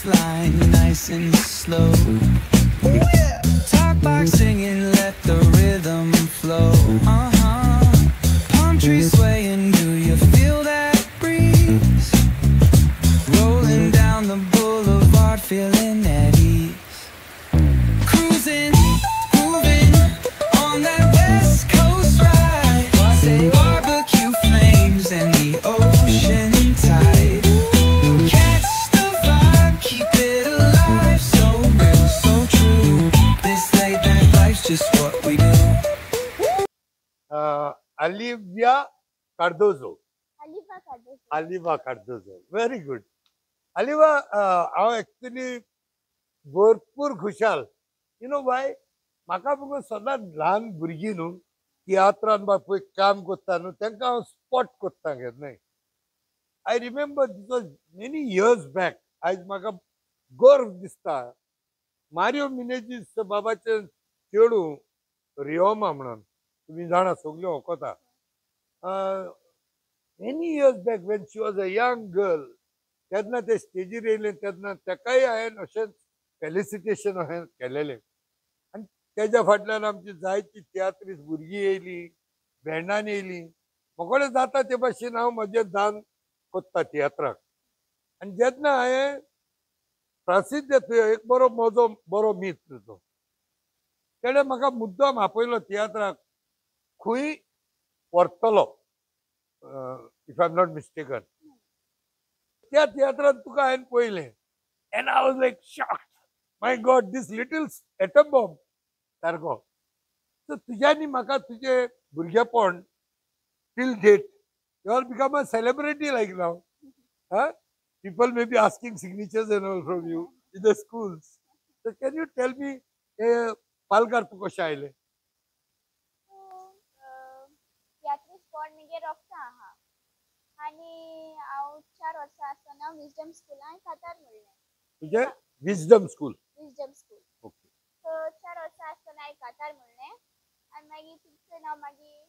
line, nice and slow. Ooh, yeah. Talk like singing, let the rhythm flow. Palm trees swaying, do you feel that breeze? Rolling down the boulevard, feeling at ease. Cruising, moving on that West Coast ride. Say barbecue flames and the ocean tide. Catch the vibe, keep it alive. So real, so true. This late night life's just what we do. Olivia Cardozo. Aliva Cardozo. Aliva Cardozo. Very good. Aliva, हांव actually भरपूर खुशाल. You know why? म्हाका बघून सदांच ल्हान भुरगीं न्हू तियात्रान बा पळय काम करता न्हू तांकां हांव स्पॉट करता केन्नाय. I remember this was many years back. आयज म्हाका गर्व दिसता मारियो मिनेजीस बाबाचें चेडूं रियोमा म्हणून तुम्ही जाणा सगळ्यो वळखता. Many years back Wien she was a young girl तेन्ना ते स्टेजीर येयले तेन्ना ताकाय हांवें अशेंच फेलिसिटेशन हांवें केलेलें. आनी तेज्या फाटल्यान आमची जायती तियात्रीस भुरगीं येयली, बँडान येयली. म्हाकोडे जाता ते भाशेन हांव म्हजें दान कोत्ता तियात्राक. आनी जेन्ना हांवें प्रसिद्ध एक बरो मीत तो तेणे म्हाका मुद्दम आपयलो तियात्राक खंय व्हरतलो if I am not mistaken. त्या तियात्रान तुका हांवें पळयलें and I was like shocked. My god this little atom bomb सारको. सो तुज्यांनी म्हाका तुजें भुरगेपण till date you are become a celebrity like नाव. People may be asking signatures and all from you in the schools. So can you tell me, पालकार तू कशें आयलें? तियात्री स्पॉट म्हगे रोखता आहा आनी हांव 4 वर्सां आसतना विजडम स्कुलान कातार म्हणलें. तुजें विजडम स्कूल. ओके. सो 4 वर्सां आसतना हांवें कातार म्हणलें आनी मागीर थिंगसून हांव मागीर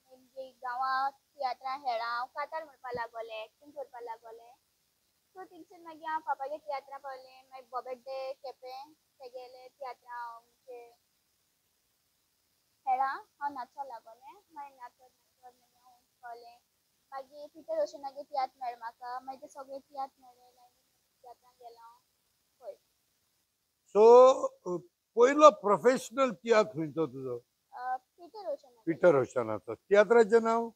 म्हणजे गांवां तियात्रां हेळां हांव कातार म्हणपा लागोलें, एक्टींग करपा लागोलें. सो थिंगसून मागीर हांव पापागे तियात्रां पावलें. मागीर बोबेड्डे केपें तेगेले तियात्रां हांव म्हणजे हेळां हांव नाचो लागोलें. मागीर नाचत मागीर हांव पावलें. मागीर पिटर ओशनागे तियात्र मेळ्ळें म्हाका. मागीर ते सगळे तियात्र मेळ्ळे. तियात्रां गेलो हांव पळय. सो पयलो प्रोफेशनल तियात्र खंयचो तुजो? पिटर ओशना. पिटर ओशनाचो. तियात्राचें नांव?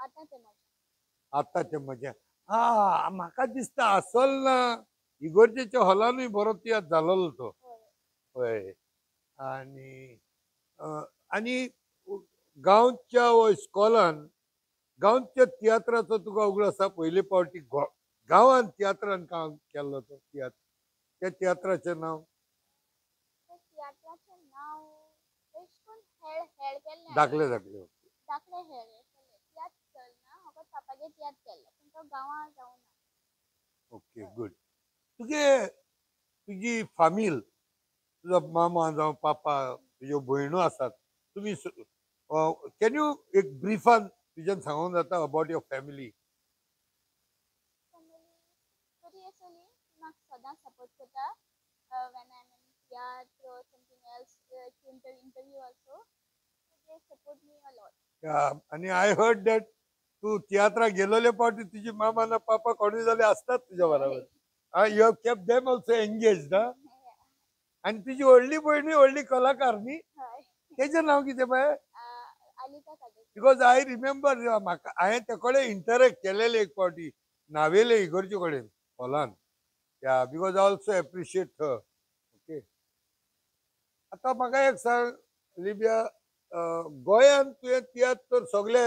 आतांचें मजा. आतांचें मजा. म्हाका दिसता आसल ना इगर्जेच्या हॉलानूय बरो तियात्र जालोलो तो. हय. आनी गांवच्या इस्कॉलान गांवच्या तियात्राचो तुका उगडो आसा पयले फावटी गांवांत तियात्रान काम केल्लो तो तियात्र. त्या तियात्राचें नांव? तियात्राचें नांव हेळ केल्लें. दाखले हेळ केल्लें. तियात्र केल्लो ना फकत पापागे तियात्र केल्लो पूण तो गांवां जावं ना. Okay good. तुजी फामील तुजो मामा जावं पापा तुज्यो भयणो आसात तुमी कॅन यू एक ब्रिफान तुज्यान सांगूंक जाता अबाउट युअर फॅमिली? बरी आसली. म्हाका सदां सपोर्ट करता when I'm in theatre or something else interview also. They support me a lot. आणि आय हर्ड दॅट तू तियात्राक गेलोले फावटी तुजी मामा ना पापा कोणूय जाल्यार आसतात तुज्या बरोबर. You have kept them also engaged. आनी तुजी व्हडली भयणूय व्हडली कलाकार न्ही? तेजें नांव कितें बाय? अलिका कादर. बिकॉज आय रिमेंबर म्हाका हांवें ते कडेन इंटरेक्ट केलेलें एक फावटी नावेले इगर्जे कडेन हॉलान. या because I also appreciate her. Okay. आतां म्हाका एक सांग लिबिया, गोंयांत तुवें तियात्र तर सगळे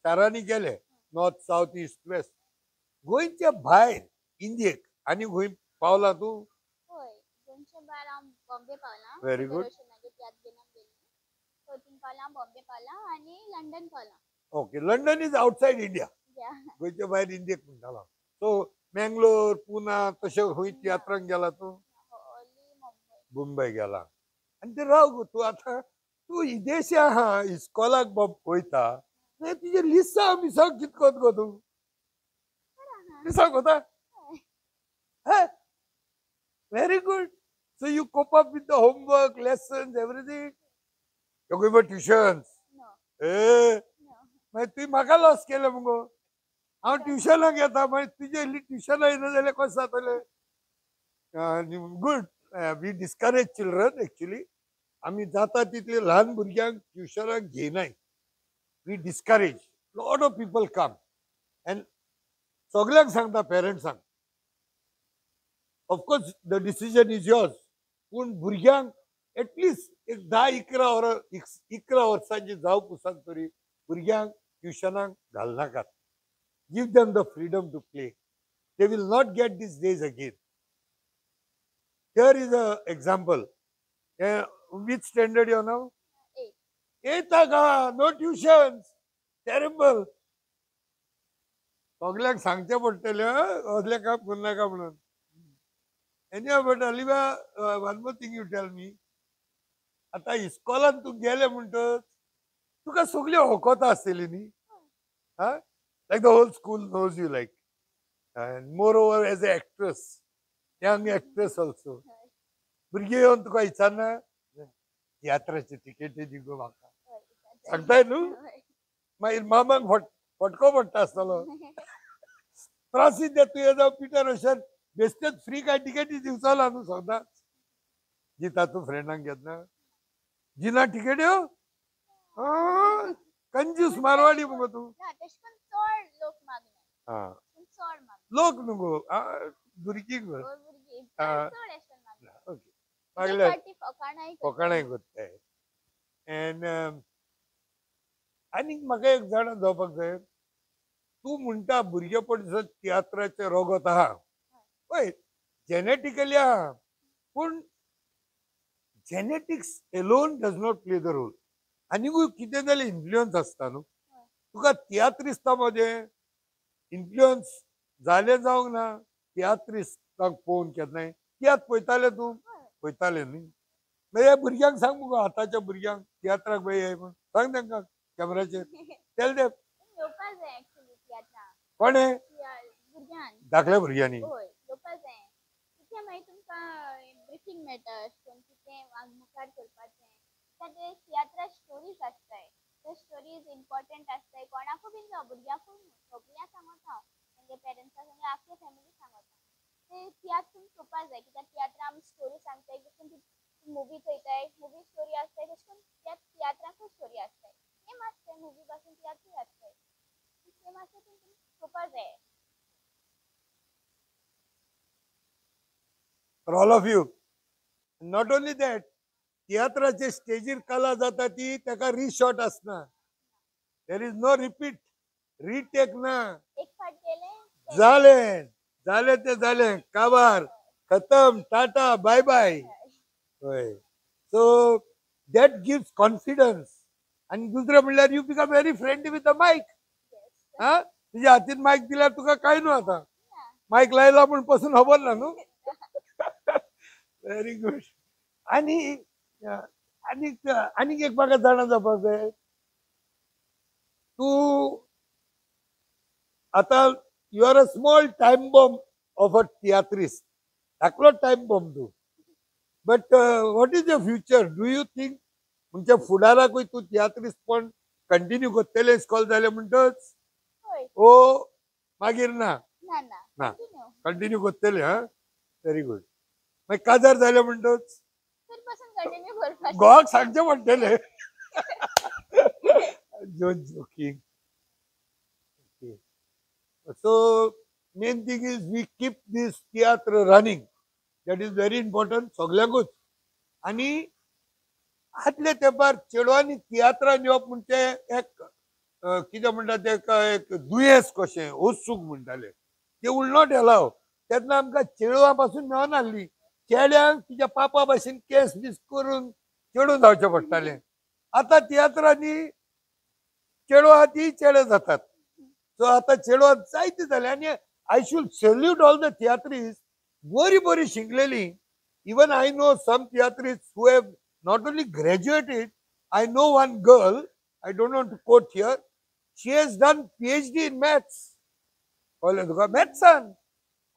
शारांनी केले नॉर्थ साऊथ ईस्ट वेस्ट. गोंयच्या भायर इंडियेक आनी खंय पावला तूं? होय. गोंयच्या भायर हांव बॉम्बे पावलां. Very good. तियात्र घेवन गेल्ली. सो थिंग पावलां बॉम्बे पावलां आनी लंडन पावलां. Okay. London is outside India. गोंयच्या भायर इंडियेक म्हणटालो. सो मेंगलोर पुना तशें खंय तियात्रांक गेला तूं? मुंबय गेला. आनी ते राव गो तूं आतां तूं विदेशी आहा इस्कॉलाक वयता तुजें लिसांव मिसांव कितें कोत गो तूं? लिसांव कोता? Very good. So you cope up with the homework, lessons, everything. You're going for tuitions. No. Eh, No. मागीर तुवें म्हाका लॉस केलो मुगो. हांव ट्युशनाक घेता मागीर तुजे ट्युशना येना जाल्यार कशें जातलें? Good. We discourage children actually. आमी जाता तितले ल्हान भुरग्यांक ट्युशनाक घेयनाय. We discourage. Lot of people come. And सगळ्यांक सांगता पेरंट्सांक. Of course, the decision is yours. पूण भुरग्यांक एटलीस्ट एक 10-11 वर्सांची जावप पुसाक तरी भुरग्यांक ट्युशनाक घालनाकात. Give them the freedom to play. They will not get these days again. Here is an example. Which standard you are now? 8. 8th, no tuitions. Terrible. सगळ्यांक सांगचे पडटले असले काम करू नाका म्हणून. Anyhow, but Aliva, one more thing you tell me. आता इस्कॉलान तू गेले म्हणटच तुका सगळी होकोता आसतली न्ही. Like the whole school knows you like. And moreover as an actress, young actress also. भुरगे येवन तुका विचारना तियात्राची तिकेटी दी गो म्हाका. सांगताय न्हू. मागीर मामाक फटको पडटा आसतलो. प्रसिद्ध तुवें जावं पिटर अशें बेश्टेच फ्री काय तिकेटी दिवचो न्हू सदांच. जिता तूं फ्रेंडांक घेतना जिना तिकेट्यो कंजूस मारवाडी मुगो तूं. लोक न्हू गो भुरगीं गो. ओके मागले फकाणाय करताय. एन आनीक म्हाका एक जाणा जावपाक जाय. तूं म्हणटा भुरगेपणीचो तियात्राचे रोगत आहा पळय जेनेटिकली आहा पूण genetics alone does not play the role. आनीकूय कितें जाल्यार इन्फ्लुयन्स आसता न्हू. तुका तियात्रिस्ता मध्ये इन्फ्लुयन्स जालें जावंक ना. तियात्रिस्तांक पळोवन केन्नाय तियात्र पळयताले तूं पळयताले न्ही. मागीर ह्या भुरग्यांक सांग मुगो आतांच्या भुरग्यांक तियात्राक पळय म्हण सांग तांकां कॅमेराचेर. टेल देम कोणे धाकल्या भुरग्यांनी ब्रिफींग मेळटा कितें मुखार करपाचें. ते तियात्रा स्टोरीज आसताय. ते स्टोरीज इम्पॉर्टंट आसताय. कोणाकूय बीन जावं भुरग्यांकूय सगळ्यांक सांगता हांव म्हणजे पेरंट्साक म्हणजे आख्या फॅमिली सांगता. ते तियात्र तुमी चोवपा जाय कित्याक तियात्रा आमी स्टोरी सांगताय. जशें तूं मुवी चोयताय मुवी स्टोरी आसताय तशें करून त्या तियात्राकूय स्टोरी आसताय. सेम आसताय मुवी पासून तियात्रूय आसताय. सेम आसता ती तुमी चोवपा जाय. For all of you. Not only that, तियात्राचे स्टेजीर कला जाता ती तेका resort Asna. There is no repeat, retake ना. एक फाट केले जाले ते जाले काबार खतम टाटा bye bye. So that gives confidence. आणि दुसरं म्हणल्यार you become very friendly with the mic. तुझ्या हातीन माईक दिल्यार तुका काय न्हू. आता माईक लायला म्हणून पासून खबर ना न्हू. Very good. आणि आनीक एक म्हाका जाणा जावपाक जाय. तूं आता you are a small time bomb of a tiatrist. धाकलो टायम बॉम्ब तूं. But what is the future. Do you think म्हणजे फुडाराकूय तूं तियात्रिस्ट पण कंटिन्यू करतले इस्कॉल जाले म्हणटच ओ मागीर ना कंटिन्यू करतले. Very good. मागीर काजार जाले म्हणटच गोवाक सांगचे पडटले. Joking. So main thing is we keep this theatre running. That is very important सगळ्यांकूच. आणि आदले तेंपार चेडवांनी तियात्रान येवप म्हणजे एक कितें म्हणटा तेका एक दुयेंस कशें उत्सूक म्हणटाले. ते विल नॉट अलाव. तेन्ना आमकां चेडवां पासून मेळनासली. चेड्यांक तिच्या पापा भाशेन केस बीस करून चेडून जावचें पडटालें. आतां तियात्रांनी चेडवां ती चेडे जातात. सो आतां चेडवां जायती जाली. आनी I should salute all the tiatrist. बरी शिकलेली. Even I know some tiatrist who have not only graduated. I know one girl, I don't want to quote here, she has done PhD in maths. Maths,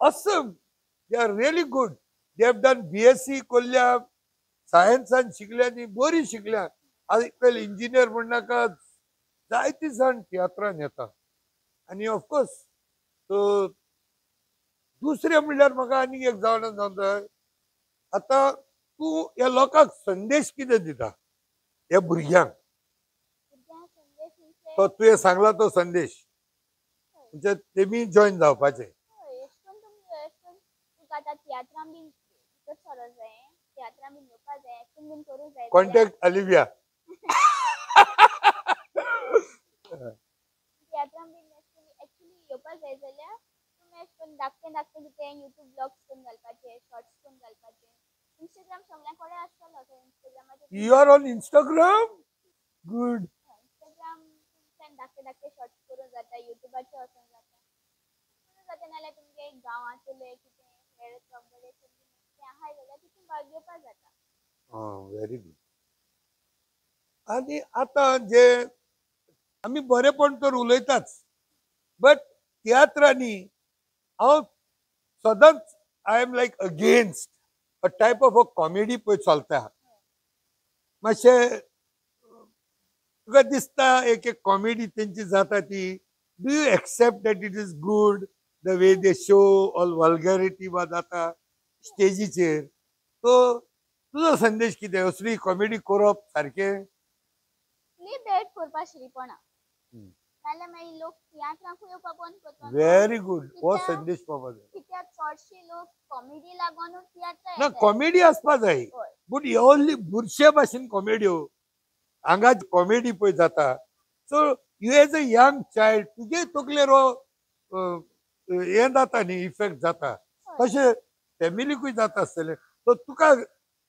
awesome. They are really good. They have done BSc कोल्ल्या सायन्सान शिकल्यांनी बरी शिकल्या. आजकाल engineer म्हणनाका जायती जाण तियात्रान येता. आणि of course दुसरे म्हणल्यार म्हाका आनी एक जावन जाय. आता तू ह्या लोकांक संदेश कितें दिता ह्या भुरग्यांक? भुरग्यांक संदेश म्हणजे तो तुवें सांगला तो संदेश म्हणजे तेमी जॉईन जावपाचे. एश कोन तुका आतां तियात्रान बीन वचत सरो जाय, तियात्रान बीन येवपा जाय, एक्टींग बीन करूं जाय. Contact Olivia. तियात्रान बीन एक्चुअली येवपा जाय जाल्यार तुमी एश कोन धाकटे धाकटे कितें युट्यूब ब्लॉग्स करून घालपाचे, शॉर्ट्स करून घालपाचे. इंस्टाग्राम सगळ्या कडेन आसतलो, इंस्टाग्रामाचेर you are on Instagram? Good. Instagram धाकटे धाकटे शॉर्ट्स करूं जाता, युट्यूबाचेर वचून जाता. करूं जाता नाल्यार तुमगे गांवांतले कितें हेर कॉम्पिटिशन कितें आहाय जाल्यार तितून भाग घेवपा जाता. Very good. आणि आता जे आम्ही बरेपण तर उलयताच, बट तियात्रांनी हांव सदांच I am like against a type of a comedy पळय चलता. मातशें तुका दिसता एक एक कॉमेडी तेंची जाता ती, do you accept that it is good the way they show all vulgarity वा जाता स्टेजीचेर? तो तुजो संदेश कितें? असली कॉमेडी करप सारकें? बेट करपा शिरीपणा नाल्यार मागीर लोक तियात्रांकूय येवपा बंद करता. Very good. हो संदेश पावपा जाय. कित्याक चडशे लोक कॉमेडी लागूनच तियात्रां ना येतात. कॉमेडी आसपा जाय, हय. बट ओन्ली बुरशे भाशेन कॉमेड्यो हांगा कॉमेडी पळय जाता. So you as a young child तुजे तकलेर हें जाता न्ही, इफेक्ट जाता. तशें फॅमिलीकूय जाता आसतलें. सो तुका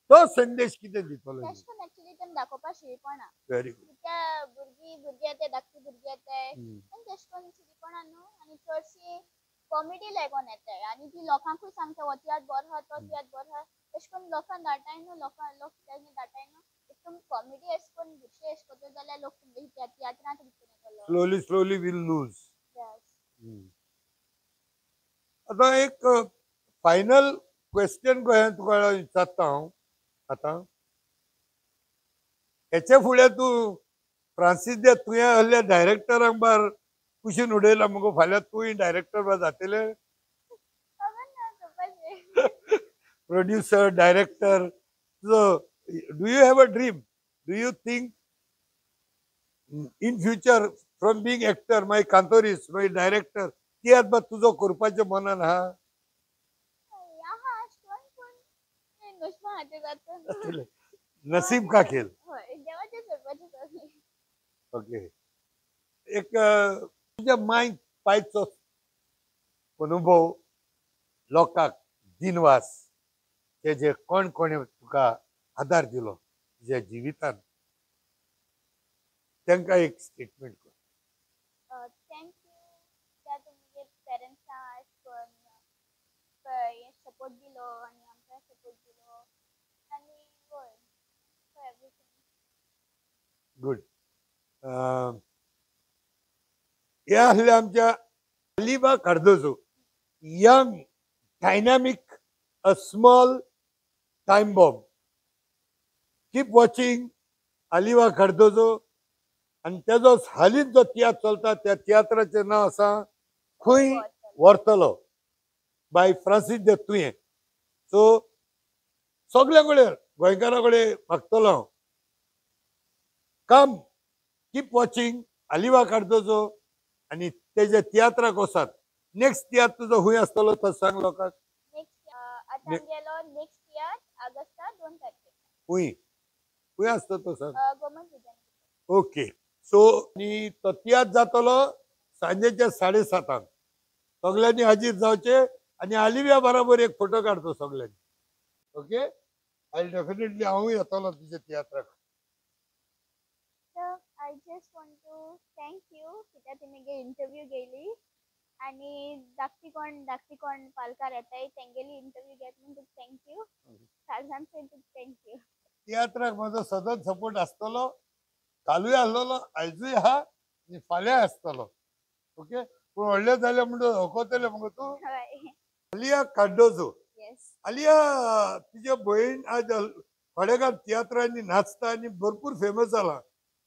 तो संदेश कितें दितलो? तेश कोन एक्चुअली तेम दाखोवपा शिरीपणा. Very good. कित्या भुरगीं येताय, धाकटी भुरगीं येताय, तेम तेश कोन शिरीपणा न्हू आनी चडशी कॉमेडी लागून येताय. आनी ती लोकांकूय सांगता हो तियात्र बरो आहा, तो तियात्र बरो आहा. तेश कोन लोकांक धाडटाय न्हू, लोक तेजें धाडटाय न्हू. इफ तुमी कॉमेडी एश कोन बुरशे एश कोत्ता जाल्यार लोक तुमगे तियात्रांत दिसून येतलो. Slowly will lose. आता एक फायनल क्वेश्चन गोंयान तुका विचारता हांव आता. हेचे फुडें तूं फ्रांसीस दे तुवें आहल्या डायरेक्टरांक बार कुशीन उडयला मुगो, फाल्यां तूंय डायरेक्टर बा जातलें? प्रोड्युसर, डायरेक्टर, तुजो do you have a dream? Do you think in future from being actor मागीर कांतोरीस मागीर डायरेक्टर तियात्र बा तुजो करपाचें मनान आहा? नसीब का खेल. ओके. एक तुझ्या मायंड पायचो अनुभव लोकांक दिनवास जे कोण कोणे तुका आदार दिलो तुज्या जिवितान, तांकां एक स्टेटमेंट कर. थँक्यू त्या तुमगे पेरंट्सां सपोर्ट दिलो आनी आमकां सपोर्ट दिलो आनी हय फॉर एवरीथिंग. गुड. हे आसले आमच्या Aliba Cardozo, young dynamic a small time bomb. Keep watching Aliba Cardozo. आणि तेजो हालींच जो तियात्र चलता त्या तियात्राचें नांव आसा खंय व्हरतलो बाय फ्रांसीस दे तुयें. सो सगळ्या कडेन गोंयकारा कडेन मागतलो हांव, कम कीप वॉचिंग अलिबा कार्दोजो आनी तेजे तियात्राक वसात. नेक्स्ट तियात्र तुजो खंय आसतलो तो सांग लोकांक. आतां गेलो नेक्स्ट इयर ऑगस्टाक 2 तारखेक. खंय खंय आसता तो सांग. गव्हर्नमेंट विद्यालय. ओके. सो आनी तो तियात्र जातलो सांजेच्या 7:30. सगळ्यांनी हाजीर जावचे आनी अलिविया बरोबर एक फोटो काडचो सगळ्यांनी. ओके. आय डेफिनेटली हांवूय येतलो तुज्या तियात्राक. I just want to thank you कित्याक तुमी इंटरव्यू घेयली आनी धाकटी कोण पालकार येताय तेंगेली इंटरव्यू घेत म्हणून थँक्यू. सगळ्यांचे थँक्यू. तियात्राक म्हजो सदांच सपोर्ट आसतलो. कालूय आसलोलो, आयजूय आहा आनी फाल्यां आसतलो. ओके. पूण व्हडले जाले म्हणटो होकोतले मगो तूं. अलिबा कार्दोजो आलिया तुझे बहीण आज खोडेगांव तियात्रांनी नाचता आणि भरपूर फेमस जाला.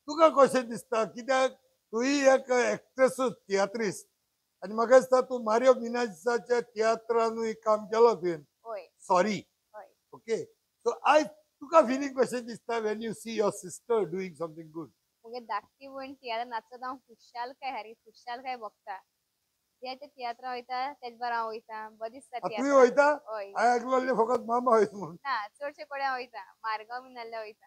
तुका कशें दिसता कित्याक तूंय एक एक्ट्रेसूच तियात्रिस्ट आणि म्हाका दिसता तूं मारियो मिनासाच्या तियात्रानूय काम केलो तुवें. होय सॉरी. होय. ओके. सो आयज तुका फिलिंग कशें दिसता Wien you see your sister doing something good. मुगे धाकटी भयण तियात्र नाचता हांव खुशाल काय बघता. जे ते तियात्र वयता तेज बार हांव वयता. बरें दिसता तुवें तियात्र. वयता? हय. हांवें आयकलोलें फकत मामा वयता म्हणून. ना चडशे कडेन वयता. मारगांव बी नासल्यार वयता.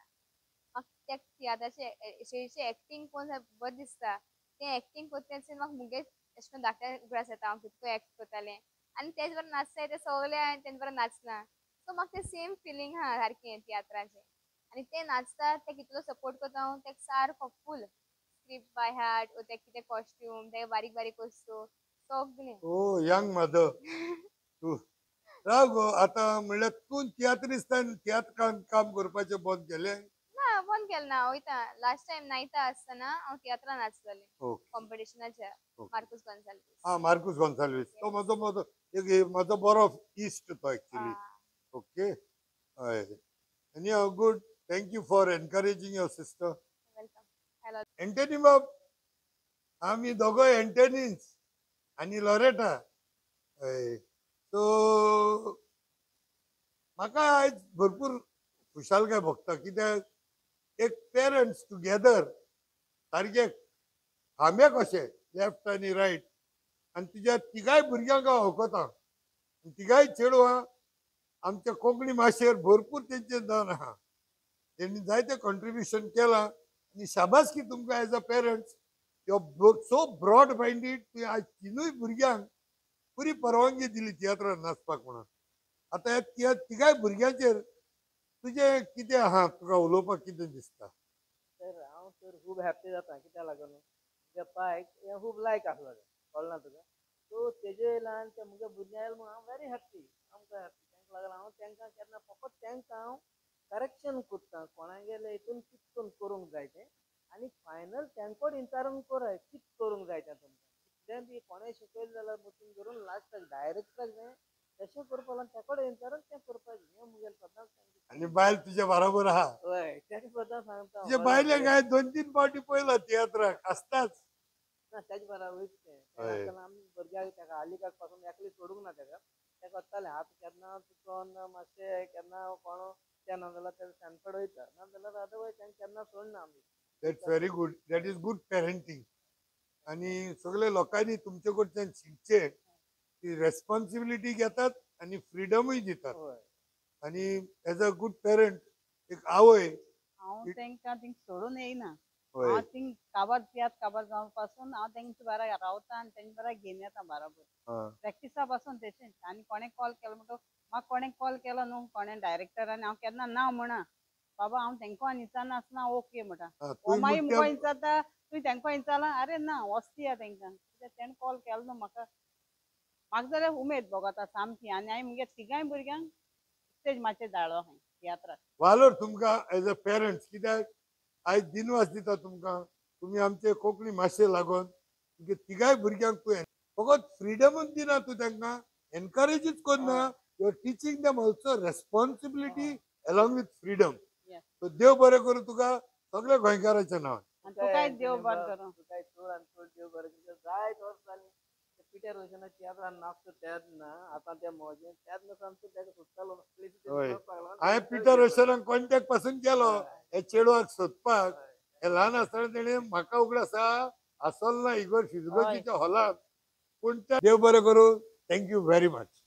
म्हाका त्या तियात्राचे एक्टिंग पळोवन बरें दिसता. ते एक्टिंग करता तेन्ना म्हाका मुगे अशें करून धाकट्या उगडास येता हांव कितको एक्ट करतालें. आनी तेज बरें नाचताय ते सगळे हांवें तेज बरें नाचना. सो म्हाका ते सेम फिलींग आहा सारकें तियात्राचें. आनी ते नाचता ते कितलो सपोर्ट करता हांव तेका सारको फूल स्क्रिप्ट बाय हार्ट ते कितें कॉस्ट्यूम ते बारीक बारीक वस्तू सगळें. ओ यंग मदर. तू राव गो आता म्हणल्यार तूं तियात्रिस्तान तियात्र काम करपाचें बंद केलें. ना बंद केलें ना वयता. लास्ट टायम नायता आसतना हांव तियात्रान नाचतालें ओके. कॉम्पिटिशनाच्या मार्कूस गोन्साल्वीस. हा मार्कूस गोन्साल्वीस तो म्हजो बरो इश्ट तो एक्चुअली. ओके. हय. Anyhow good. Thank you for encouraging your sister. Welcome. Hello. Antony बाब आमी दोगोय एंटनीज आणि लॉरेटा. हय. सो म्हाका आयज भरपूर खुशालकाय भोगता कित्याक एक पेरंट्स टुगेदर सारके खांबे कशे लेफ्ट आनी रायट आनी तुज्या तिगाय भुरग्यांक हांव ओळखता. तिगाय चेडवां आमच्या कोंकणी भाशेर भरपूर तेंचे दान आहा. तेणी जायते कॉन्ट्रिब्युशन केलां आनी शाबासकी तुमकां as a parents you are so broad minded. तुवें आज तिनूय भुरग्यांक बरी परवानगी दिली तियात्रान नाचपाक म्हणून. आतां ह्या तिगाय भुरग्यांचेर तुजें कितें आहा तुका उलोवपाक कितें दिसता. तर हांव तर खूब हॅप्पी जाता कित्याक लागून तुज्या बायक हें खूब लायक आसलें कळना तुका. सो तेजे वयल्यान ते मुगे भुरग्यां येयले म्हणून हांव व्हेरी हॅप्पी. सामको हॅप्पी. तांकां लागून हांव तांकां केन्ना फकत तांकां हांव करेक्शन करता कोणागेले हितून कितें करून करूंक जाय तें आनी फायनल तांकोड विचारून कोराय कितें करूंक जाय तें तुमकां. कितें बी कोणें शिकयलें जाल्यार बसून धरून लास्टाक डायरेक्टराक जाय तशें करपा लागून ताकोड विचारून तें करपाचें हें मुगेलें सदांच सांगता. आनी बायल तुज्या बरोबर आहा. हय तें सदां सांगता. तुजे बायलेक हांवें 2-3 फावटी पळयला तियात्राक आसताच. ना तेजे बरोबर वयता तें. हय. आमी भुरग्याक ताका हालीकाक पासून एकली सोडूंक ना ताका. ताका वतालें आतां केन्ना चुकोन मातशें केन्ना कोण तें ना जाल्यार तें स्टॅन्फर्ड वयता ना जाल्यार अदरवायज तांकां केन्ना सोडना आमी. That's very good. That is good parenting. आनी सगळे लोकांनी तुमचे कडच्यान शिकचें की रेस्पॉन्सिबिलिटी घेतात आनी फ्रिडमूय दितात. हय. आनी एज अ गुड पेरंट एक आवय हांव तांकां थिंग सोडून येयना. हय. हांव थिंग काबार तियात्र काबार जावन पासून हांव तांचे बारा रावता आनी तांचे बारा घेवन येता बराबर. हा. प्रॅक्टिसा पासून तशेंच. आनी कोणें कॉल केलो म्हणटो म्हाका कोणें कॉल केलो न्हू कोणें डायरेक्टरान हांव केन्ना ना म्हणा. बाबा हांव तांकां विचारना आसतना ओके म्हणटा. हा, हो तुवें मागीर मुगो मुद्दाम विचारता तुवें तांकां विचारलां अरे ना वस्ती या तांकां. कित्याक तेणें कॉल केलो न्हू म्हाका. म्हाका जाल्यार उमेद भोगता सामकी आनी हांवें मुगे तिगाय भुरग्यांक स्टेज माचेर धाडलो हांवें तियात्राक. वालोर तुमकां एज अ पेरंट्स कित्याक आयज दिनवास दिता तुमकां. तुमी आमचे कोंकणी भाशे लागून तुमगे तिगाय भुरग्यांक तुवें फकत फ्रिडमूच दिना तूं तांकां एनकरेजूच करना. You are teaching them also responsibility along with freedom. Yes. So देव बरें करूं तुका सगळ्या गोंयकाराच्या नांवान. आनी तुकाय देव बरें करूं. तुकाय चड आनी चड देव बरें करूं. जायत वर्स जालीं पिटर रोशना तियात्रान नाचता तेन्ना आतां ते मॉजेन तेन्ना सामको ताका सोदतालो. हय. हांवें पिटर रोशनाक कॉन्टॅक्ट पासून केलो हे चेडवाक सोदपाक. हे ल्हान आसतना तेणें म्हाका उगडास आसोल ना इगोर फिजगोजीच्या हॉलांत. पूण देव बरें करूं. Thank you very much.